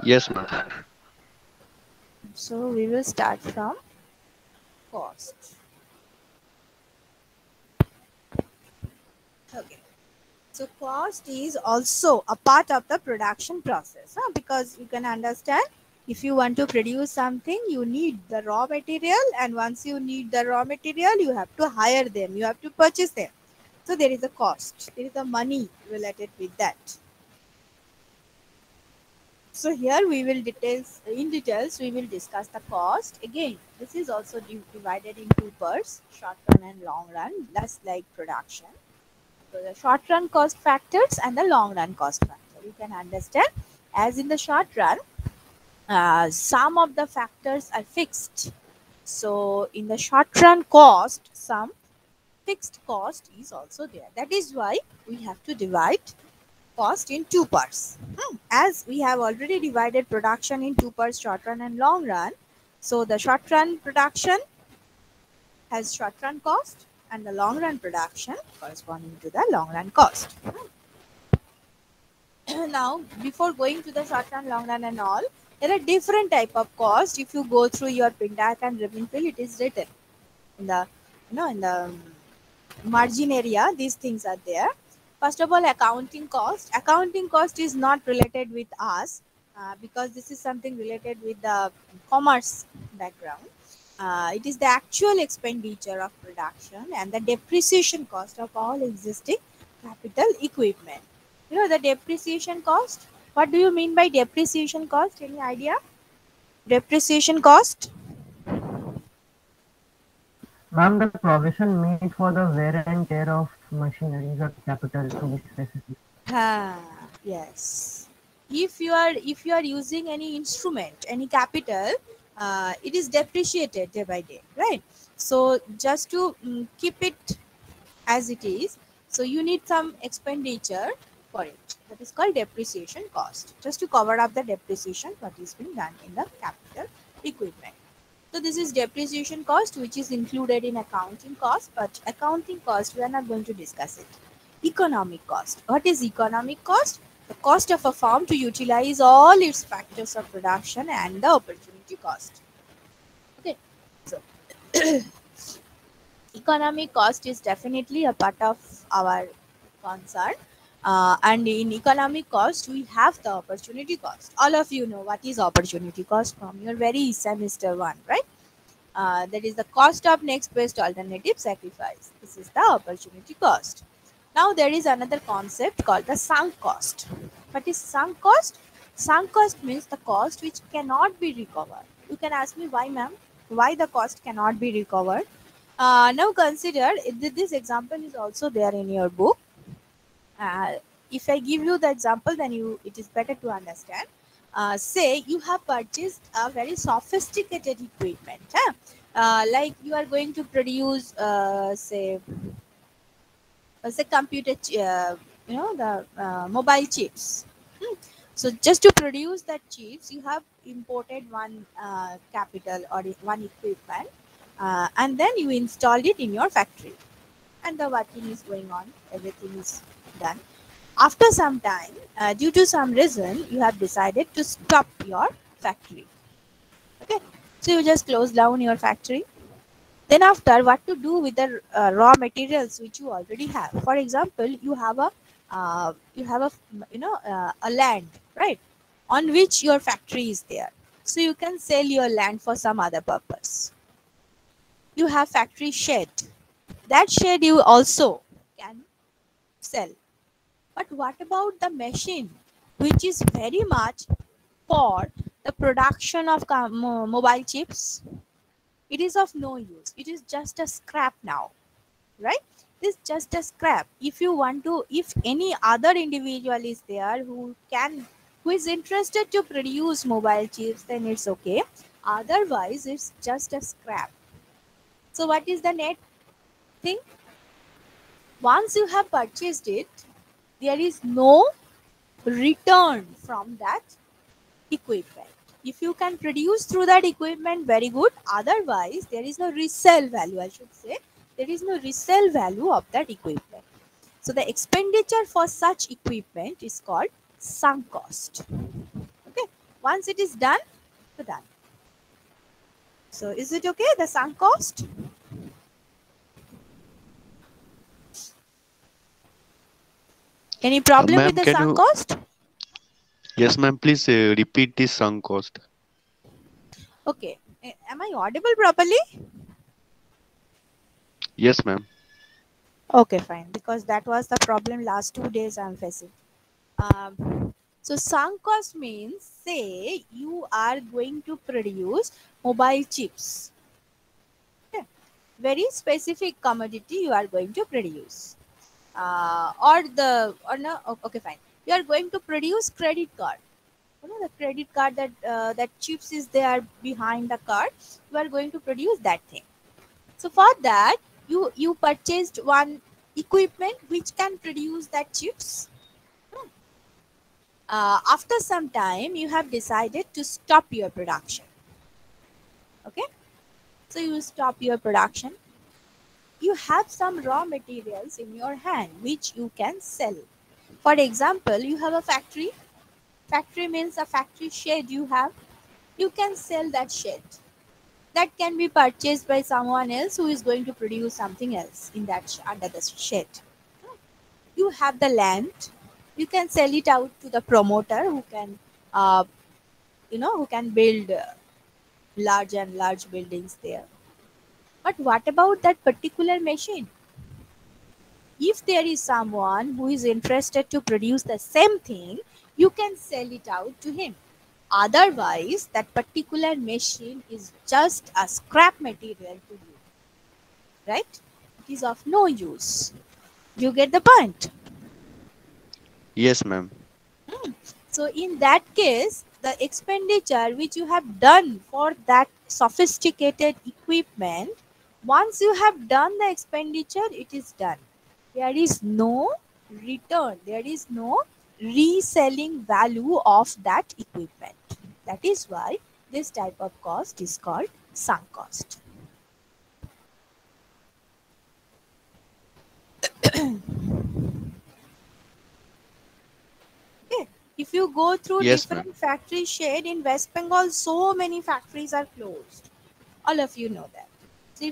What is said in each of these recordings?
Yes, ma'am. So we will start from cost. Okay. So cost is also a part of the production process, because you can understand, if you want to produce something, you need the raw material, and once you need the raw material, you have to hire them, you have to purchase them. So there is a cost, there is a money related with that. So here we will details we will discuss the cost. Again, this is also divided in two parts: short run and long run, just like production. So the short run cost factors and the long run cost factor. You can understand, as in the short run, some of the factors are fixed. So in the short run cost, some fixed cost is also there. That is why we have to divide cost in two parts. As we have already divided production in two parts, short run and long run. So the short run production has short run cost, and the long run production corresponding to the long run cost. Now, before going to the short run, long run, and all, there are different type of cost. If you go through your Pindac and Ribbonfield, it is written in the, in the margin area. These things are there. First of all, accounting cost. Accounting cost is not related with us, because this is something related with the commerce background. It is the actual expenditure of production and the depreciation cost of all existing capital equipment. You know the depreciation cost? What do you mean by depreciation cost? Any idea? Depreciation cost? Ma'am, the provision made for the wear and tear of machineries or capital to be specific. Ah, yes. If you are using any instrument, any capital, it is depreciated day by day, right? So just to keep it as it is, so you need some expenditure for it. That is called depreciation cost. Just to cover up the depreciation what is being done in the capital equipment. So this is depreciation cost, which is included in accounting cost, but accounting cost we are not going to discuss it. Economic cost. What is economic cost? The cost of a firm to utilize all its factors of production and the opportunity cost. Okay. So economic cost is definitely a part of our concern. And in economic cost, we have the opportunity cost. All of you know what is opportunity cost from your very semester one, right? That is the cost of next best alternative sacrifice. This is the opportunity cost. Now there is another concept called the sunk cost. What is sunk cost? Sunk cost means the cost which cannot be recovered. You can ask me why, ma'am? Why the cost cannot be recovered? Now consider this example is also there in your book. Uh, if I give you the example, then it is better to understand. Say you have purchased a very sophisticated equipment, huh? Like you are going to produce, say computer, the mobile chips. Hmm. So just to produce that chips, you have imported one capital or one equipment, and then you installed it in your factory, and the working is going on. Everything is done. After some time, due to some reason, you have decided to stop your factory. Okay, so you just close down your factory. Then after, what to do with the raw materials which you already have? For example, you have a land, right, on which your factory is there. So you can sell your land for some other purpose. You have factory shed. That shed you also can sell. But what about the machine, which is very much for the production of mobile chips? It is of no use. It is just a scrap now, right? It is just a scrap. If you want to, if any other individual is there who is interested to produce mobile chips, then it's okay. Otherwise, it's just a scrap. So what is the net thing? Once you have purchased it, there is no return from that equipment. If you can produce through that equipment, very good. Otherwise, there is no resale value, I should say. There is no resale value of that equipment. So the expenditure for such equipment is called sunk cost. Okay. Once it is done, it's done. So is it okay, the sunk cost? Any problem with Ma'am, the can sunk you? cost? Yes, ma'am. Please repeat this sunk cost. Okay. Am I audible properly? Yes, ma'am. Okay, fine. Because that was the problem last 2 days I'm facing. So sunk cost means, say you are going to produce mobile chips. Okay. Very specific commodity you are going to produce. Or no, okay, fine. You are going to produce credit card. You know the credit card that chips is there behind the card. You are going to produce that thing. So for that, you purchased one equipment which can produce that chips. After some time, you have decided to stop your production. Okay, so you stop your production. You have some raw materials in your hand which you can sell. For example, you have a factory. Factory means a factory shed you have. You can sell that shed. That can be purchased by someone else who is going to produce something else in that under the shed. You have the land. You can sell it out to the promoter who can, uh, who can build large and large buildings there. But what about that particular machine? If there is someone who is interested to produce the same thing, you can sell it out to him. Otherwise, that particular machine is just a scrap material to you, right? It is of no use. You get the point? Yes, ma'am. So, in that case, the expenditure which you have done for that sophisticated equipment, once you have done the expenditure, it is done. There is no return, there is no reselling value of that equipment. That is why this type of cost is called sunk cost. Okay. If you go through Yes, ma'am. different factory shed in West Bengal, so many factories are closed. All of you know that. So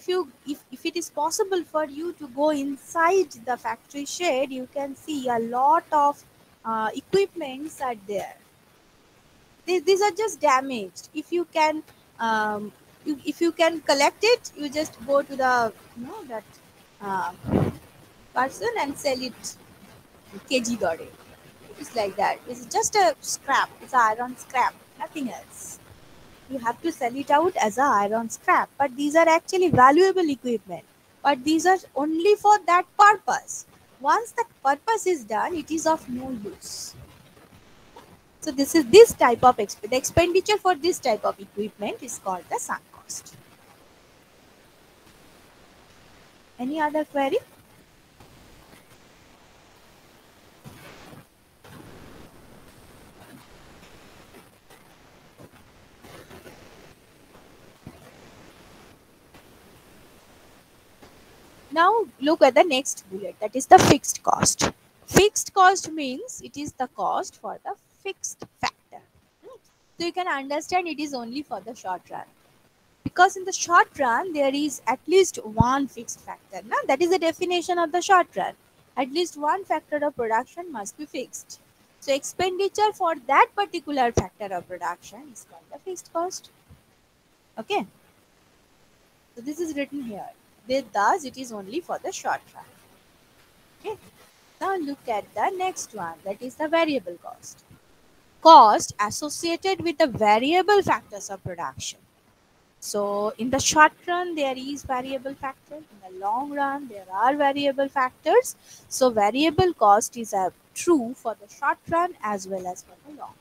if it is possible for you to go inside the factory shed, you can see a lot of equipments are there. These are just damaged. If you can, if you can collect it, you just go to the that uh, person and sell it kg dore. It's like that. It's just a scrap. It's an iron scrap, nothing else. You have to sell it out as a iron scrap. But these are actually valuable equipment. But these are only for that purpose. Once that purpose is done, it is of no use. So this is this type of the expenditure for this type of equipment is called the sunk cost. Any other query? Now look at the next bullet, that is the fixed cost. Fixed cost means it is the cost for the fixed factor. So you can understand it is only for the short run. Because in the short run, there is at least one fixed factor. Now, that is the definition of the short run. At least one factor of production must be fixed. So expenditure for that particular factor of production is called the fixed cost. Okay. So this is written here. Thus, it is only for the short run. Okay. Now look at the next one, that is the variable cost. Cost associated with the variable factors of production. So in the short run, there is variable factor. In the long run, there are variable factors. So variable cost is true for the short run as well as for the long run.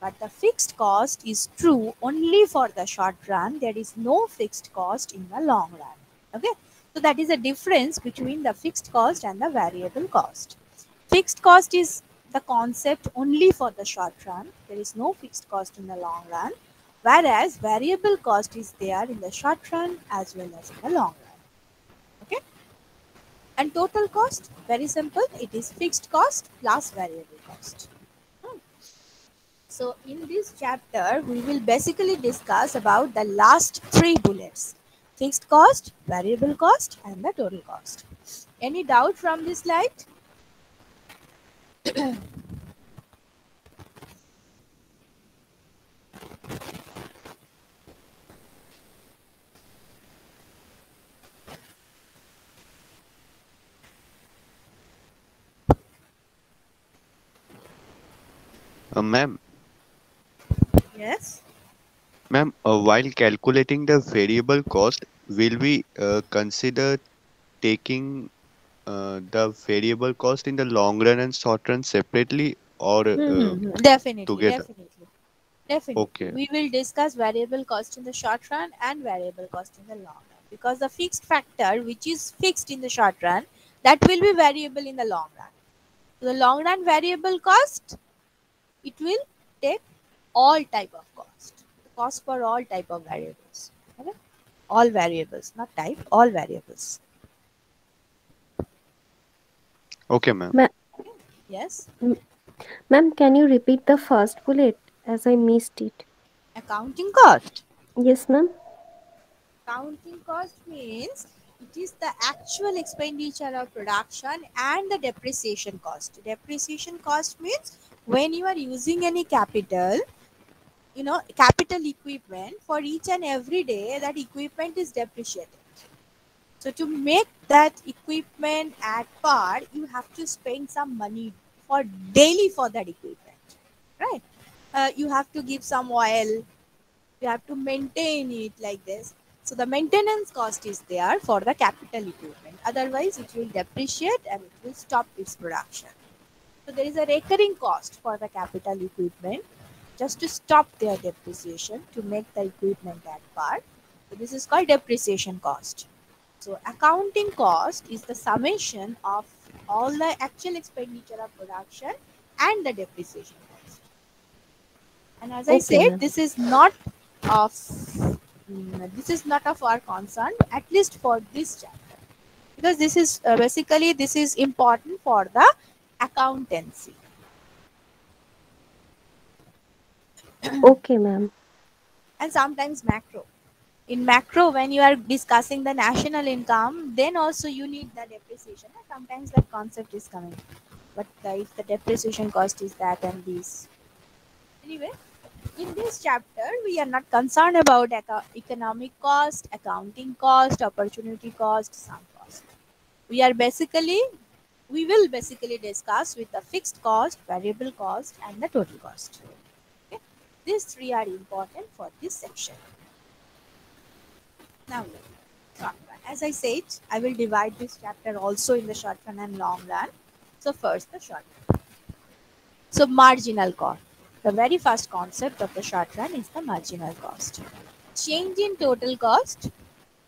But the fixed cost is true only for the short run. There is no fixed cost in the long run. Okay. So that is the difference between the fixed cost and the variable cost. Fixed cost is the concept only for the short run. There is no fixed cost in the long run. Whereas variable cost is there in the short run as well as in the long run. Okay. And total cost, very simple. It is fixed cost plus variable cost. So in this chapter, we will basically discuss about the last three bullets: fixed cost, variable cost, and the total cost. Any doubt from this slide? Ma'am, Yes. while calculating the variable cost, will we consider taking the variable cost in the long run and short run separately or Definitely, together? definitely, definitely. Okay, We will discuss variable cost in the short run and variable cost in the long run, because the fixed factor which is fixed in the short run, that will be variable in the long run. So the long run variable cost, it will take all type of cost for all type of variables. Okay? All variables, not type, all variables. okay, ma'am. Ma- Yes. m- Ma'am, can you repeat the first bullet as I missed it? Accounting cost. Yes, ma'am. Accounting cost means it is the actual expenditure of production and the depreciation cost. Depreciation cost means when you are using any capital, capital equipment, for each and every day that equipment is depreciated. So to make that equipment at par, you have to spend some money for daily for that equipment, right? You have to give some oil, you have to maintain it like this. So the maintenance cost is there for the capital equipment. Otherwise, it will depreciate and it will stop its production. So there is a recurring cost for the capital equipment just to stop their depreciation to make the equipment at par. So this is called depreciation cost. So accounting cost is the summation of all the actual expenditure of production and the depreciation cost. And as I Okay, said, ma'am. of this is not of our concern, at least for this chapter, because this is basically this is important for the accountancy. Okay, ma'am. And sometimes macro. In macro, when you are discussing the national income, then also you need the depreciation. And sometimes that concept is coming. But if the depreciation cost is that and this. Anyway, in this chapter, we are not concerned about economic cost, accounting cost, opportunity cost, sum cost. We are basically, we will basically discuss with the fixed cost, variable cost, and the total cost. Okay? These three are important for this section. Now, short run. As I said, I will divide this chapter also in the short run and long run. So first, the short run. So marginal cost. The very first concept of the short run is the marginal cost. Change in total cost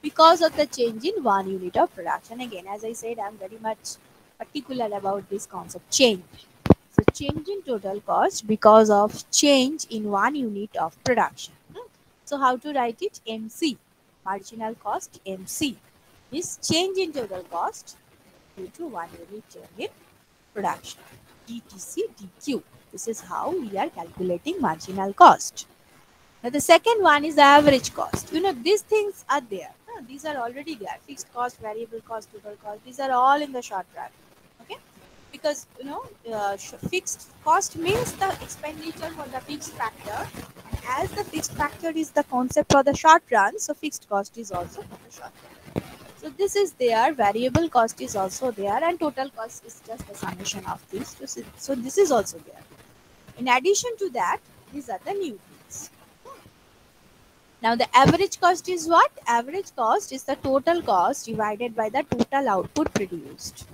because of the change in one unit of production. Again, as I said, I am very much particular about this concept, change. So change in total cost because of change in one unit of production. So how to write it? MC, marginal cost, MC is change in total cost due to one unit change in production. DTC, DQ. This is how we are calculating marginal cost. Now the second one is the average cost. These things are there. These are already there. Fixed cost, variable cost, total cost. These are all in the short run. Okay, because fixed cost means the expenditure for the fixed factor. And as the fixed factor is the concept for the short run, so fixed cost is also for the short run. So this is there. Variable cost is also there, and total cost is just the summation of these. So this is also there. In addition to that, these are the new things. Now the average cost is what? Average cost is the total cost divided by the total output produced.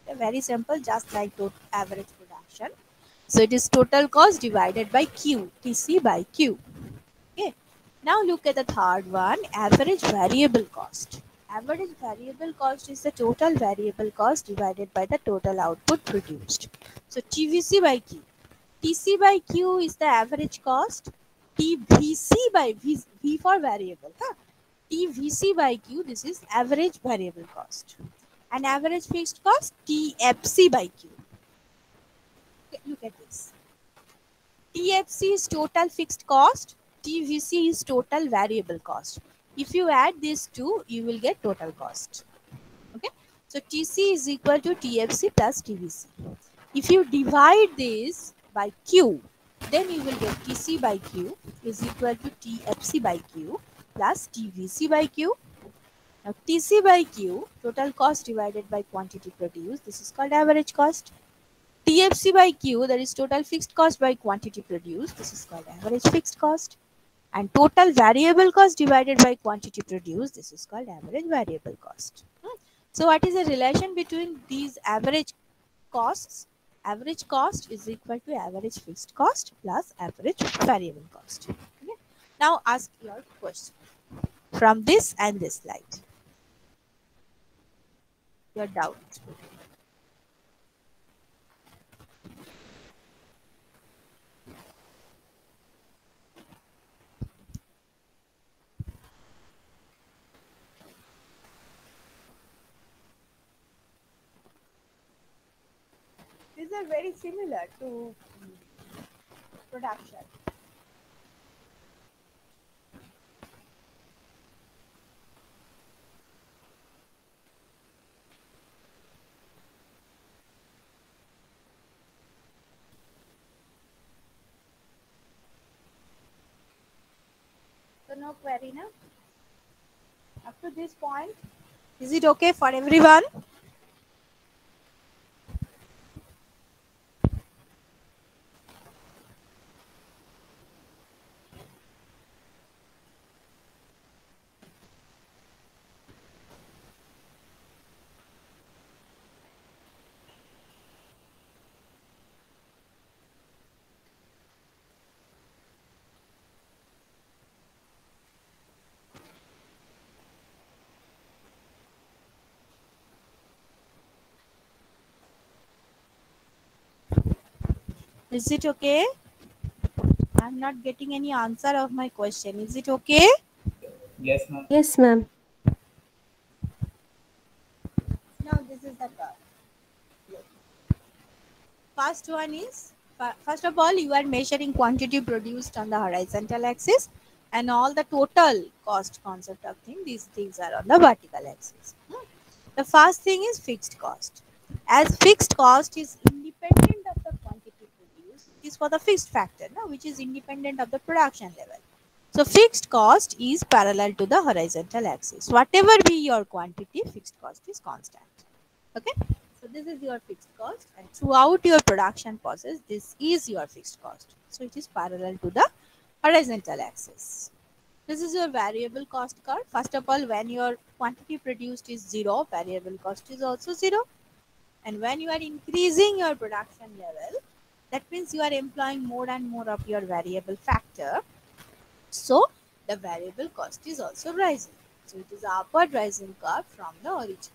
Okay, very simple, just like average production. So it is total cost divided by Q, TC by Q. Okay. Now look at the third one, average variable cost. Average variable cost is the total variable cost divided by the total output produced. So TVC by Q. TC by Q is the average cost. TVC by V for variable. TVC by Q, this is average variable cost. And average fixed cost, TFC by Q. Okay, look at this. TFC is total fixed cost. TVC is total variable cost. If you add these two, you will get total cost. Okay. So TC is equal to TFC plus TVC. If you divide this by Q, then you will get TC by Q is equal to TFC by Q plus TVC by Q. Now TC by Q, total cost divided by quantity produced, this is called average cost. TFC by Q, that is total fixed cost by quantity produced, this is called average fixed cost. And total variable cost divided by quantity produced, this is called average variable cost. So what is the relation between these average costs? Average cost is equal to average fixed cost plus average variable cost. Okay. Now ask your question from this and this slide. Your doubt. These are very similar to production. So no query now. Up to this point, is it okay for everyone? Is it okay? I'm not getting any answer of my question. Is it okay? Yes, ma'am. Yes, ma'am. Now this is the curve. First one is, first of all, you are measuring quantity produced on the horizontal axis, and all the total cost concept of thing, these things are on the vertical axis. The first thing is fixed cost. As fixed cost is independent of the quantity produced, it is for the fixed factor, no, which is independent of the production level. So fixed cost is parallel to the horizontal axis. Whatever be your quantity, fixed cost is constant. Okay. So this is your fixed cost, and throughout your production process, this is your fixed cost. So it is parallel to the horizontal axis. This is your variable cost curve. First of all, when your quantity produced is 0, variable cost is also 0. And when you are increasing your production level, that means you are employing more and more of your variable factor. So the variable cost is also rising. So it is upward rising curve from the origin.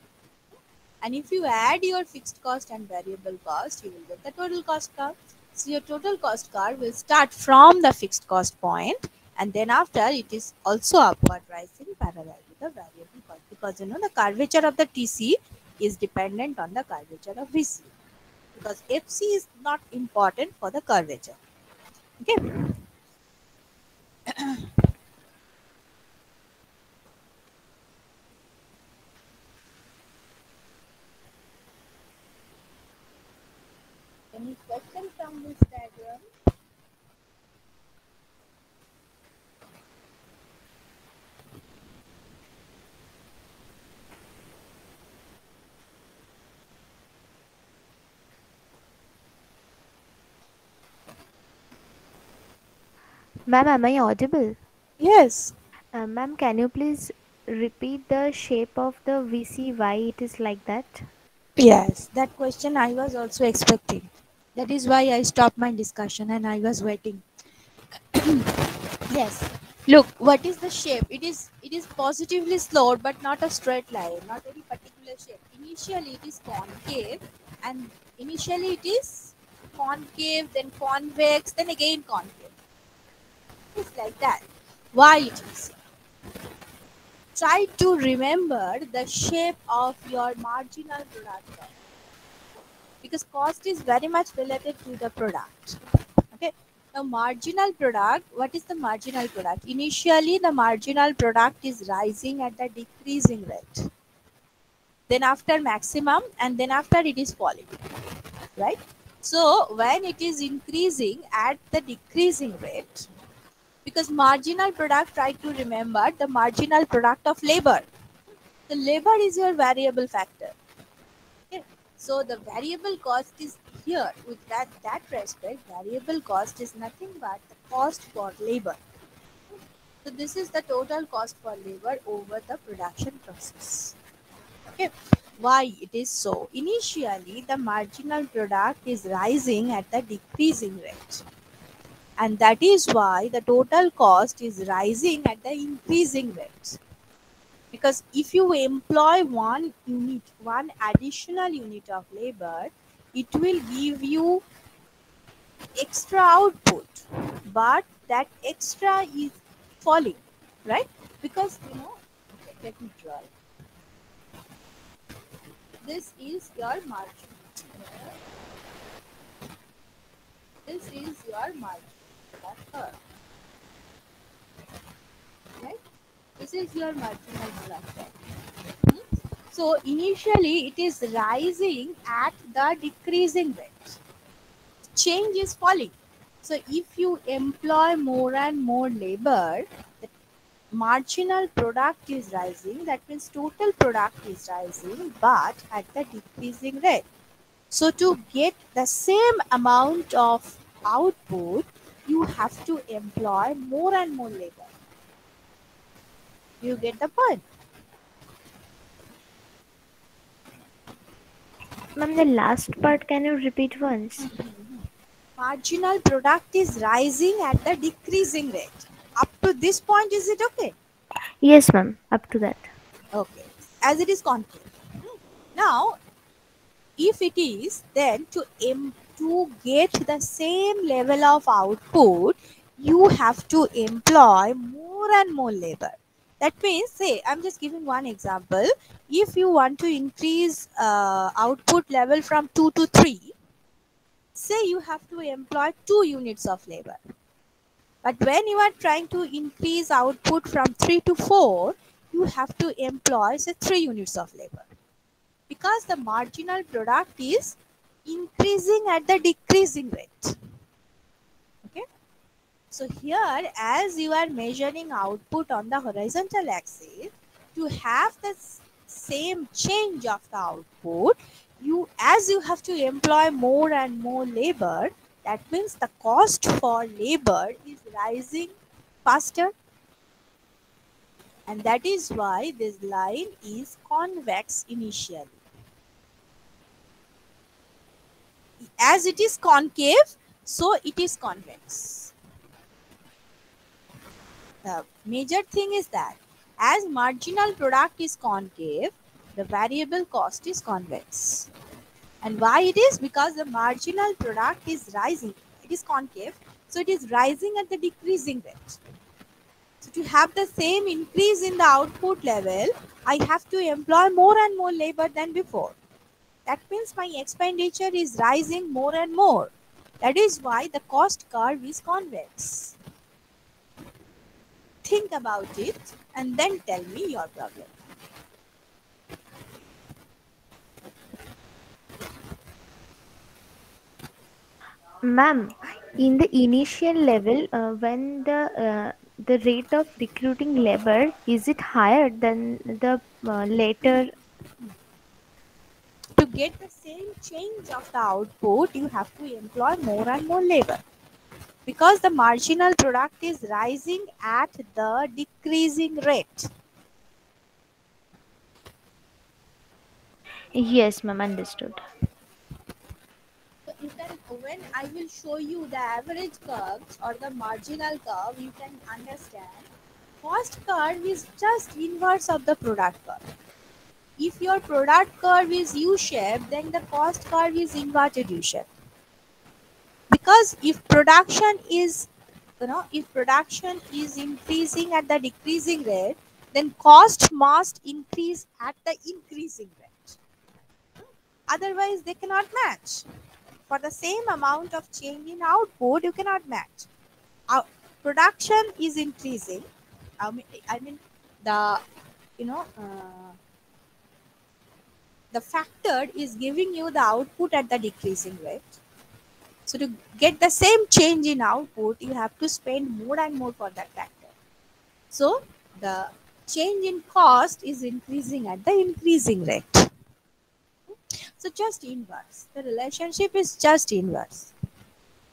And if you add your fixed cost and variable cost, you will get the total cost curve. So your total cost curve will start from the fixed cost point, and then after it is also upward rising parallel to the variable cost, because the curvature of the TC is dependent on the curvature of VC, because FC is not important for the curvature. Okay. Any questions from this diagram? Ma'am, am I audible? Yes. Ma'am, can you please repeat the shape of the VC, why it is like that? Yes, that question I was also expecting. That is why I stopped my discussion and I was waiting. Yes. Look, what is the shape? It is positively sloped, but not a straight line, not any particular shape. Initially it is concave, and initially it is concave, then convex, then again concave. It's like that. Why it is? Try to remember the shape of your marginal product cost, because cost is very much related to the product. Okay. Now, marginal product, what is the marginal product? Initially, the marginal product is rising at the decreasing rate. Then after maximum, and then after it is falling, right? So when it is increasing at the decreasing rate, because marginal product, try to remember the marginal product of labor. The labor is your variable factor. Okay. So the variable cost is here. With that respect, variable cost is nothing but the cost for labor. So this is the total cost for labor over the production process. Okay. Why it is so? Initially, the marginal product is rising at the decreasing rate. And that is why the total cost is rising at the increasing rate. Because if you employ one additional unit of labor, it will give you extra output, but that extra is falling, right? Because okay, let me draw it. This is your margin. This is your margin. That's her. Right? This is your marginal product. So initially it is rising at the decreasing rate. Change is falling. So if you employ more and more labor, the marginal product is rising. That means total product is rising, but at the decreasing rate. So to get the same amount of output, you have to employ more and more labor. You get the point? Ma'am, the last part, can you repeat once? Marginal product is rising at the decreasing rate. Up to this point, is it okay? Yes, ma'am, up to that. Okay. As it is concave. Now, if it is, then to get the same level of output, you have to employ more and more labor. That means, say, I'm just giving one example. If you want to increase output level from 2 to 3, say you have to employ 2 units of labor. But when you are trying to increase output from 3 to 4, you have to employ, say, 3 units of labor. Because the marginal product is increasing at the decreasing rate. Okay. So here, as you are measuring output on the horizontal axis, to have the same change of the output, as you have to employ more and more labor, that means the cost for labor is rising faster. And that is why this line is convex initially. As it is concave, so it is convex. The major thing is that as marginal product is concave, the variable cost is convex. And why it is? Because the marginal product is rising. It is concave, so it is rising at the decreasing rate. So to have the same increase in the output level, I have to employ more and more labor than before. That means my expenditure is rising more and more. That is why the cost curve is convex. Think about it and then tell me your problem. Ma'am, in the initial level, when the rate of recruiting labor, is it higher than the later? To get the same change of the output, you have to employ more and more labor. Because the marginal product is rising at the decreasing rate. Yes, ma'am, understood. So you can, when I will show you the average curves or the marginal curve, you can understand cost curve is just inverse of the product curve. If your product curve is U-shaped, then the cost curve is inverted U-shaped. Because if production is increasing at the decreasing rate, then cost must increase at the increasing rate. Otherwise, they cannot match. For the same amount of change in output, you cannot match. Our production is increasing. I mean the you know the factor is giving you the output at the decreasing rate. So to get the same change in output, you have to spend more and more for that factor. So the change in cost is increasing at the increasing rate. So just inverse. The relationship is just inverse.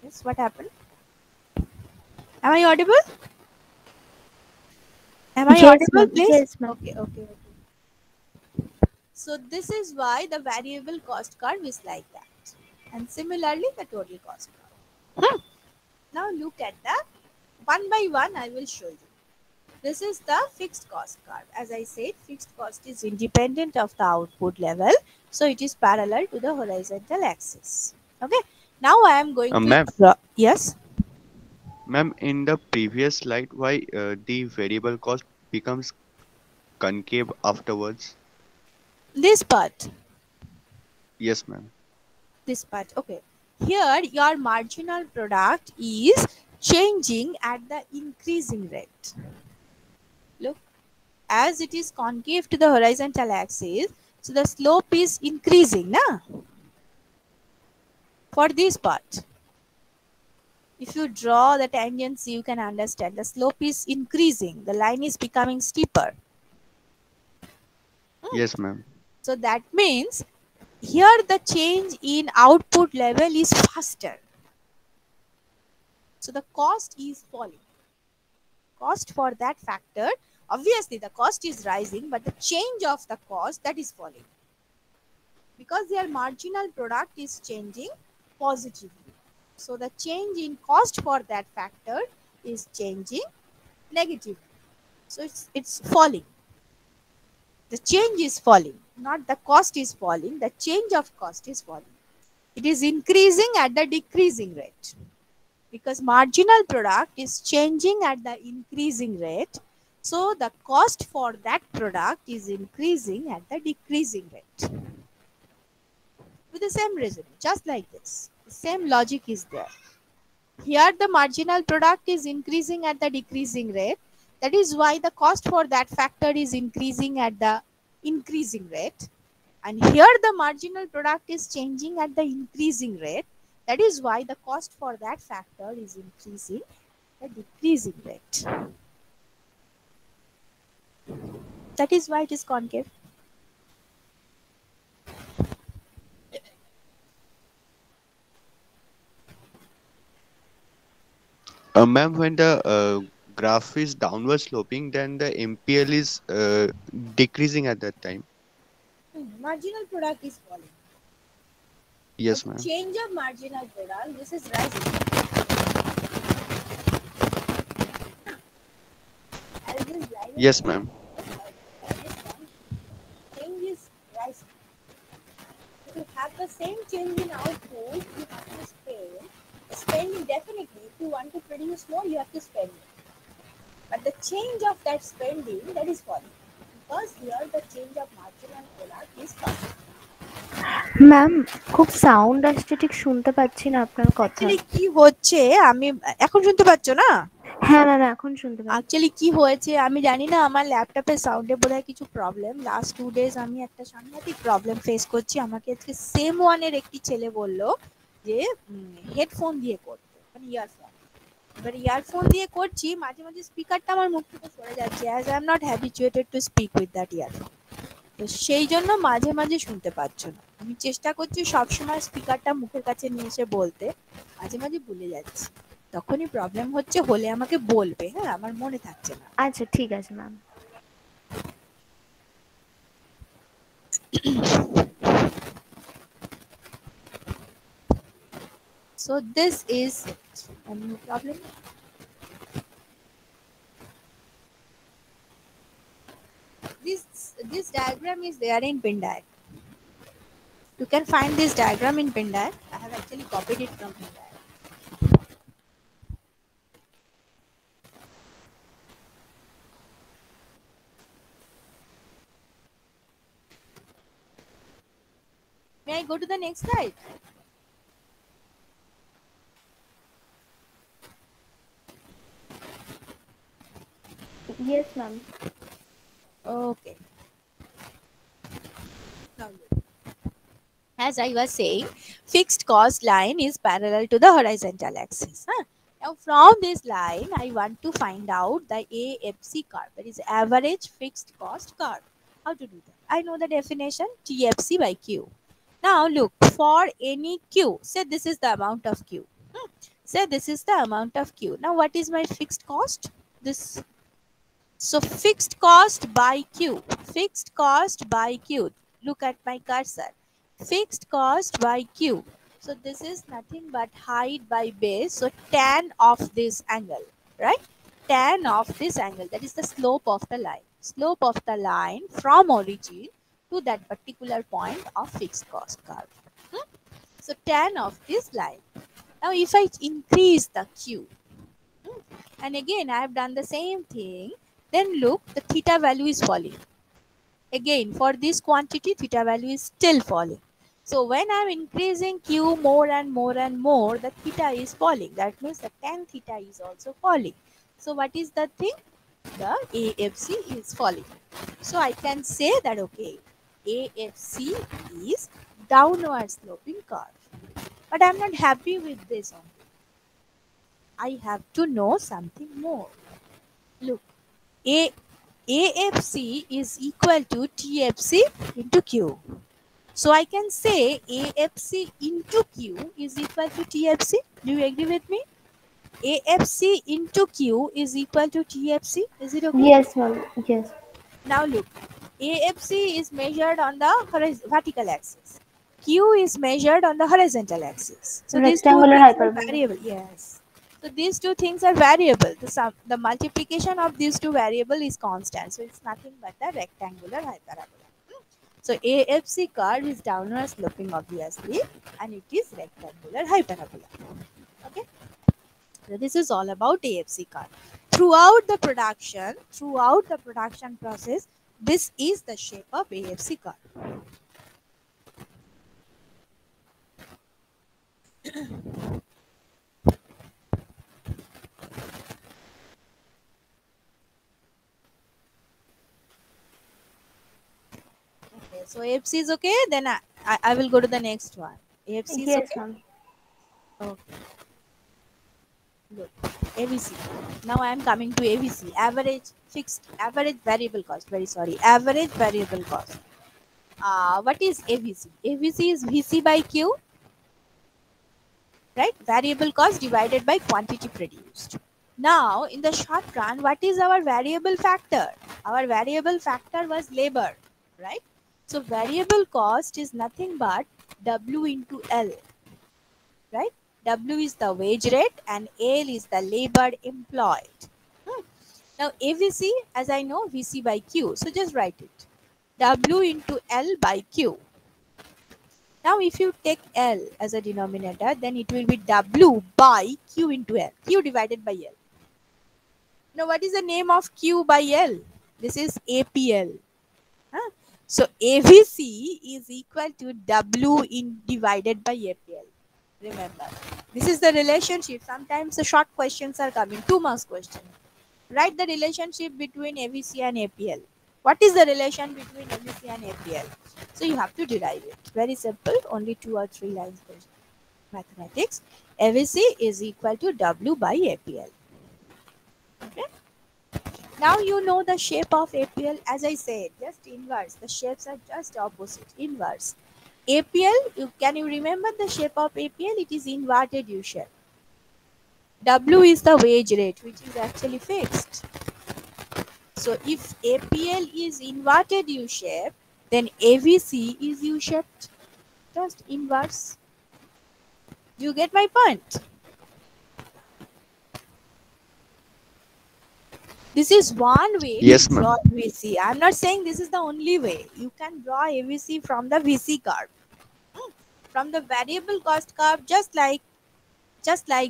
Yes, what happened? Am I audible? Am I Yes, audible, ma'am. please? Yes, ma'am. Okay. So this is why the variable cost curve is like that. And similarly, the total cost curve. Now look at the one by one, I will show you. This is the fixed cost curve. As I said, fixed cost is independent of the output level. So it is parallel to the horizontal axis. Okay. Now I am going to Ma'am, draw. Yes. ma'am, in the previous slide, why the variable cost becomes concave afterwards? This part. Yes, ma'am. This part. Okay. Here your marginal product is changing at the increasing rate. Look, as it is concave to the horizontal axis, so the slope is increasing na? For this part. If you draw the tangency, you can understand the slope is increasing. The line is becoming steeper. Yes, ma'am. So that means here the change in output level is faster. So the cost is falling. Cost for that factor, obviously the cost is rising, but the change of the cost, that is falling. Because their marginal product is changing positively. So the change in cost for that factor is changing negatively. So it's falling. The change is falling, not the cost is falling. The change of cost is falling. It is increasing at the decreasing rate because marginal product is changing at the increasing rate. So the cost for that product is increasing at the decreasing rate. With the same reason, just like this. The same logic is there. Here the marginal product is increasing at the decreasing rate. That is why the cost for that factor is increasing at the increasing rate. And here the marginal product is changing at the increasing rate. That is why the cost for that factor is increasing at the decreasing rate. That is why it is concave. Ma'am, when the graph is downward sloping, then the MPL is decreasing at that time. Marginal product is falling. Yes, The ma'am. change of marginal product, this is rising. As this line is Yes, ma'am. change is rising. To have the same change in output, you have to spend. Spending definitely, if you want to produce more, you have to spend. But the change of that spending, that is falling. Because here the change of marginal product is falling. Ma'am খুব sound আসছে, ঠিক শুনতে পাচ্ছি না আপনার কথা। Actually কি হচ্ছে আমি এখন শুনতে পাচ্ছ না? হ্যাঁ ম্যাম এখন শুনতে পাচ্ছি। অ্যাকচুয়ালি কি হয়েছে আমি জানি না, আমার ল্যাপটপের সাউন্ডে বোধহয় কিছু প্রবলেম। লাস্ট 2 ডেজ আমি একটা সাংঘাতিক প্রবলেম ফেস করছি। আমাকে আজকে সেম ওয়ানের একটি ছেলে বলল যে হেডফোন দিয়ে করতে, মানে ইয়ারফোন। এবার ইয়ারফোন দিয়ে করছি, মাঝে মাঝে স্পিকারটা আমার মুখ থেকে সরে যাচ্ছে, as I am not habituated to speak with that earphone. তো সেই জন্য মাঝে মাঝে শুনতে পাচ্ছ না। আমি চেষ্টা করছি সবসময় স্পিকারটা মুখের কাছে নিয়ে এসে বলতে, মাঝে মাঝে ভুলে যাচ্ছি। তখনই প্রবলেম হচ্ছে, হলে আমাকে বলবে, হ্যাঁ আমার মনে থাকছে না। আচ্ছা ঠিক আছে ma'am. So this is it. No problem. This diagram is there in Pindar. You can find this diagram in Pindar. I have actually copied it from Pindar. May I go to the next slide? Yes, ma'am. Okay. Now look. As I was saying, fixed cost line is parallel to the horizontal axis. Huh? Now from this line, I want to find out the AFC curve, that is average fixed cost curve. How to do that? I know the definition, TFC by Q. Now look, for any Q, say this is the amount of Q. Say this is the amount of Q. Now what is my fixed cost? This. So fixed cost by Q. Fixed cost by Q. Look at my cursor. Fixed cost by Q. So this is nothing but height by base. So tan of this angle, right? Tan of this angle. That is the slope of the line. Slope of the line from origin to that particular point of fixed cost curve. So tan of this line. Now if I increase the Q, and again I have done the same thing, then look, the theta value is falling. Again, for this quantity, theta value is still falling. So when I'm increasing Q more and more and more, the theta is falling. That means the tan theta is also falling. So what is the thing? The AFC is falling. So I can say that, okay, AFC is downward sloping curve. But I'm not happy with this only. I have to know something more. Look, AFC is equal to TFC into Q. So I can say AFC into Q is equal to TFC. Do you agree with me? AFC into Q is equal to TFC. Is it okay? Yes, ma'am. Yes. Now look, AFC is measured on the vertical axis. Q is measured on the horizontal axis. So these two Rectangular things are hyperbola. variable. Yes. So these two things are variable. The multiplication of these two variable is constant. So it's nothing but the rectangular hyperbola. So AFC curve is downward sloping obviously, and it is rectangular hyperbola. Okay. So this is all about AFC curve. Throughout the production process, this is the shape of AFC curve. Okay, so AFC is okay. Then I will go to the next one. AFC is Yes, okay. ma'am. Okay. Good. AVC. Now I am coming to AVC. Average variable cost. Very sorry. Average variable cost. What is AVC? AVC is VC by Q. Right? Variable cost divided by quantity produced. Now, in the short run, what is our variable factor? Our variable factor was labor, right? So, variable cost is nothing but W into L, right? W is the wage rate and L is the labor employed. Now, AVC, as I know, VC by Q. So, just write it. W into L by Q. Now, if you take L as a denominator, then it will be W by Q into L. Q divided by L. Now, what is the name of Q by L? This is APL. Huh? So, AVC is equal to W divided by APL. Remember, this is the relationship. Sometimes the short questions are coming, 2 marks question. Write the relationship between AVC and APL. What is the relation between AVC and APL? So you have to derive it. Very simple, only 2 or 3 lines question. Mathematics. AVC is equal to W by APL. Okay. Now you know the shape of APL. As I said, just inverse. The shapes are just opposite. Inverse. APL, can you remember the shape of APL? It is inverted U shape. W is the wage rate, which is actually fixed. So if APL is inverted U shape, then AVC is U shaped. Just inverse. Do you get my point? This is one way Yes, to ma'am. draw AVC. I'm not saying this is the only way. You can draw AVC from the VC curve. From the variable cost curve, just like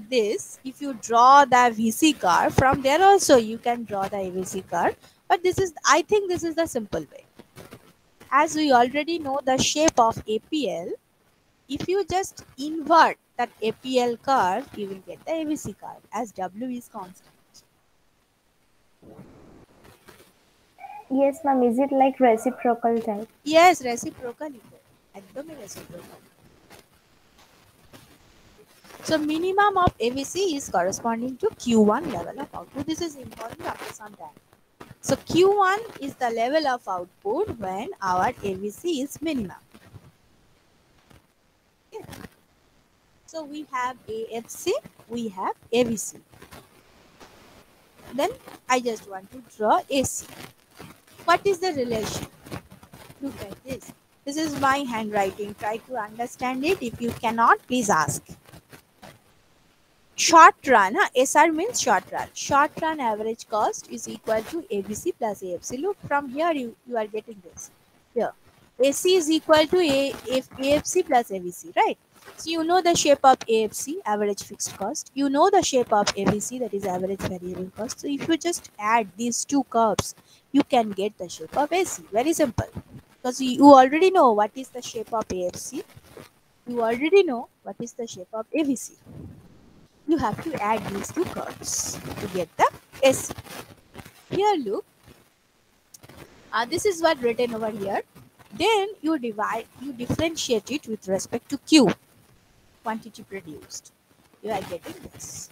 this, if you draw the VC curve, from there also you can draw the AVC curve. But I think this is the simple way. As we already know the shape of APL, if you just invert that APL curve, you will get the AVC curve as W is constant. Yes, ma'am. Is it like reciprocal type? Yes, reciprocal equal. একদমই reciprocal. So minimum of AVC is corresponding to Q1 level of output. This is important after some time. So Q1 is the level of output when our AVC is minimum. Okay. So we have AFC, we have AVC. Then I just want to draw AC. What is the relation? Look at this. This is my handwriting. Try to understand it. If you cannot, please ask. Short run, SR means short run. Short run average cost is equal to ABC plus AFC. Look, from here you are getting this. Here, AC is equal to AFC plus AVC, right? So you know the shape of AFC, average fixed cost. You know the shape of AVC, that is average variable cost. So if you just add these two curves, you can get the shape of AC. Very simple. Because you already know what is the shape of AFC. You already know what is the shape of AVC. You have to add these two curves to get the AC. Here, look. This is what written over here. Then you differentiate it with respect to Q, quantity produced. You are getting this.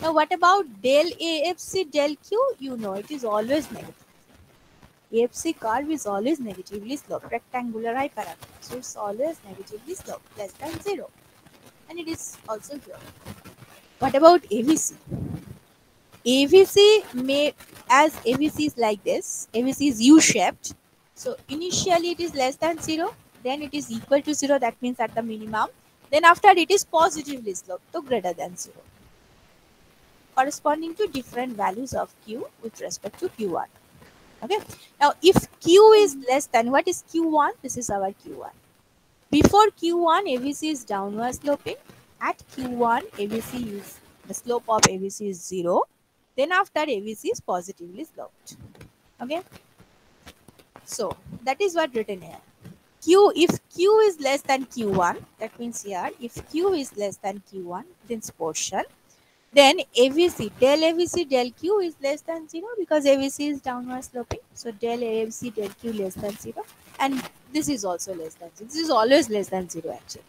Now, what about del AFC, del Q? You know it is always negative. AFC curve is always negatively sloped, rectangular hyperbola. So it's always negatively sloped, less than 0. And it is also here. What about AVC? AVC as AVC is like this, AVC is U-shaped. So initially it is less than 0, then it is equal to 0, that means at the minimum. Then after it is positively sloped, so greater than 0. Corresponding to different values of Q with respect to Q1. Okay. Now if Q is less than, what is Q1? This is our Q1. Before Q1, AVC is downward sloping. At Q1, AVC is, the slope of AVC is 0. Then after AVC is positively sloped. Okay. So that is what written here. If Q is less than Q1, that means here, if Q is less than Q1, this portion, then AVC, del AVC, del Q is less than 0 because AVC is downward sloping. So del AVC, del Q less than 0. And this is also less than 0. This is always less than 0 actually.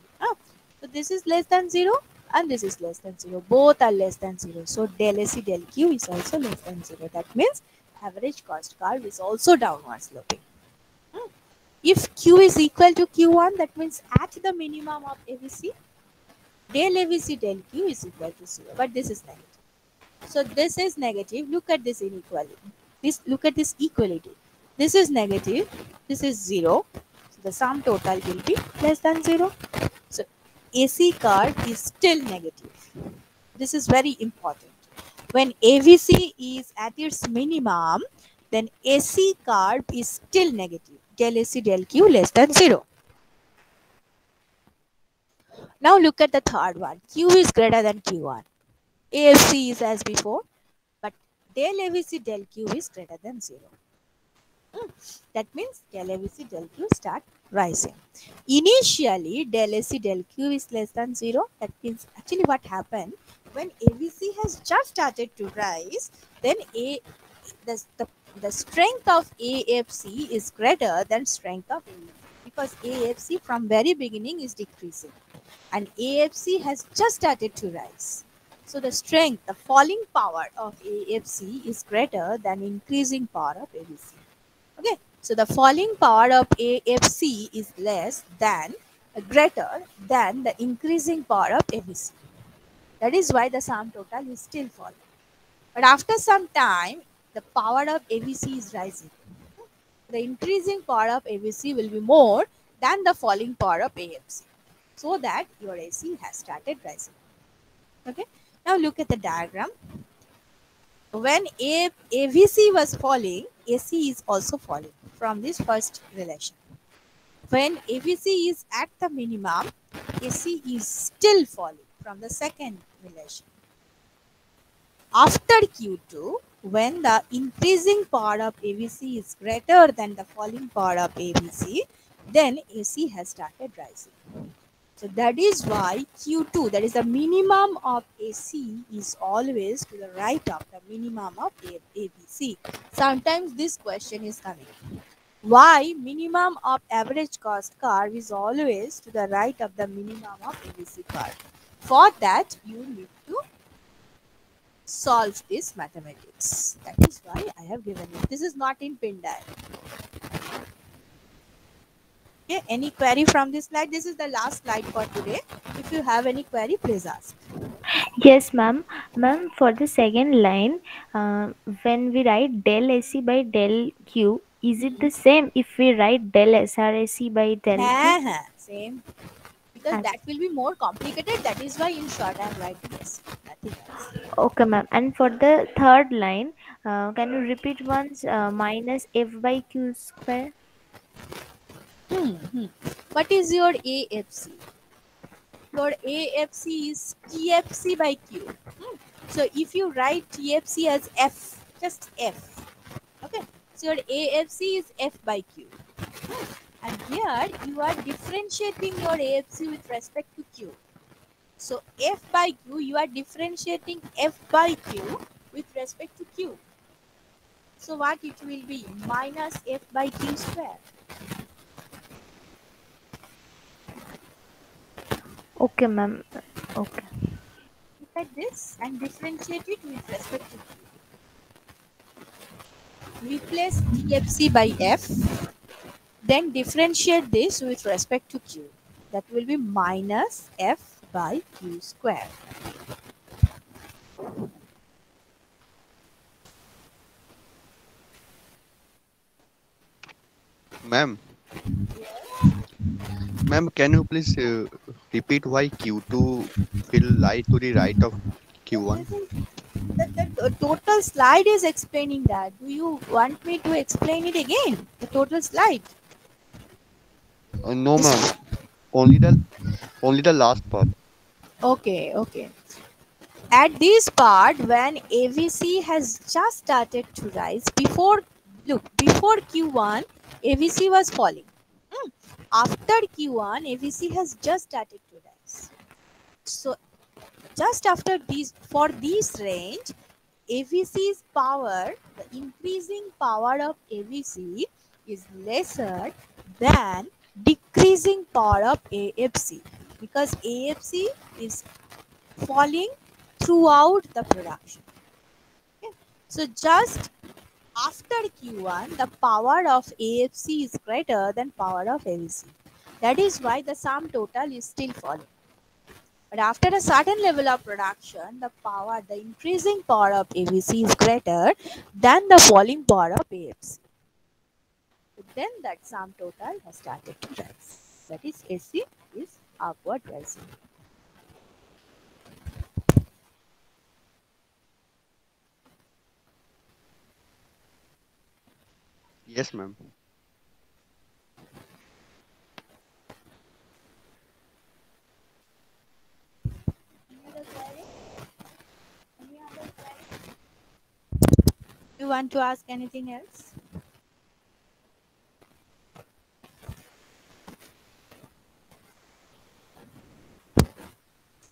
So this is less than 0 and this is less than 0. Both are less than 0. So del AC, del Q is also less than 0. That means average cost curve is also downward sloping. If Q is equal to Q1, that means at the minimum of AVC, del AVC, del Q is equal to 0. But this is negative. So this is negative. Look at this inequality. Look at this equality. This is negative. This is 0. So the sum total will be less than 0. So AC curve is still negative. This is very important. When AVC is at its minimum, then AC curve is still negative. Del AC, del Q less than 0. Now look at the third one. Q is greater than Q1. AFC is as before, but del AVC, del Q is greater than 0. That means del AVC, del Q start rising. Initially, del AC, del Q is less than 0. That means actually what happened, when AVC has just started to rise, then the strength of AFC is greater than strength of AVC because AFC from very beginning is decreasing and AFC has just started to rise. So the strength, the falling power of AFC is greater than increasing power of AVC. Okay, so the falling power of AFC is greater than the increasing power of AVC. That is why the sum total is still falling. But after some time, the power of AVC is rising. The increasing power of AVC will be more than the falling power of AFC. So that your AC has started rising. Okay. Now look at the diagram. When AVC was falling, AC is also falling from this first relation. When AVC is at the minimum, AC is still falling from the second relation. After Q2, when the increasing power of AVC is greater than the falling power of AVC, then AC has started rising. So that is why Q2, that is the minimum of AC, is always to the right of the minimum of ABC. Sometimes this question is coming. Why minimum of average cost curve is always to the right of the minimum of ABC curve? For that, you need to solve this mathematics. That is why I have given it. This is not in pin diagram. Okay, any query from this slide? This is the last slide for today. If you have any query, please ask. Yes, ma'am. Ma'am, for the second line, when we write del AC by del Q, is it the same if we write del SRAC by del Q? Same. Because that will be more complicated. That is why in short I am writing this. Nothing else. Okay, ma'am. And for the third line, can you repeat once minus F by Q square? What is your AFC? Your AFC is TFC by Q. So if you write TFC as F, just F. Okay. So your AFC is F by Q. And here you are differentiating your AFC with respect to Q. So F by Q, you are differentiating F by Q with respect to Q. So what it will be? Minus F by Q square. Okay, ma'am. Okay. Look at this and differentiate it with respect to Q. Replace TFC by F. Then differentiate this with respect to Q. That will be minus F by Q square. Ma'am, can you please repeat why Q2 will lie to the right of Q1? The total slide is explaining that. Do you want me to explain it again? The total slide. No, ma'am. Only the last part. Okay, okay. At this part, when AVC has just started to rise, before Q1, AVC was falling. After Q1, AVC has just started to rise. So just after this, for this range, AVC's power, the increasing power of AVC is lesser than decreasing power of AFC, because AFC is falling throughout the production. Okay. So just after Q1, the power of AFC is greater than power of AVC. That is why the sum total is still falling. But after a certain level of production, the increasing power of AVC is greater than the falling power of AFC. Then that sum total has started to rise. That is, AC is upward rising. Yes, ma'am. You want to ask anything else?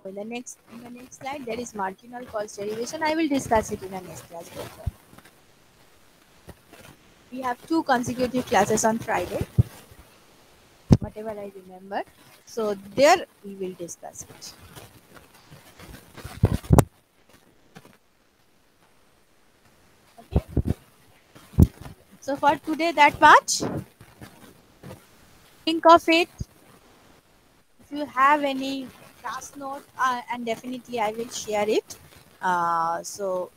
In the next slide, there is marginal cost derivation. I will discuss it in the next class later. We have 2 consecutive classes on Friday, whatever I remember. So there we will discuss it. Okay. So for today, that much. Think of it. If you have any class note, and definitely I will share it. So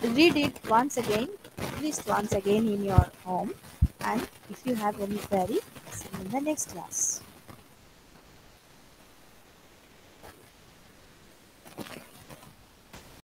read it once again, at least once again in your home. And if you have any query, see you in the next class.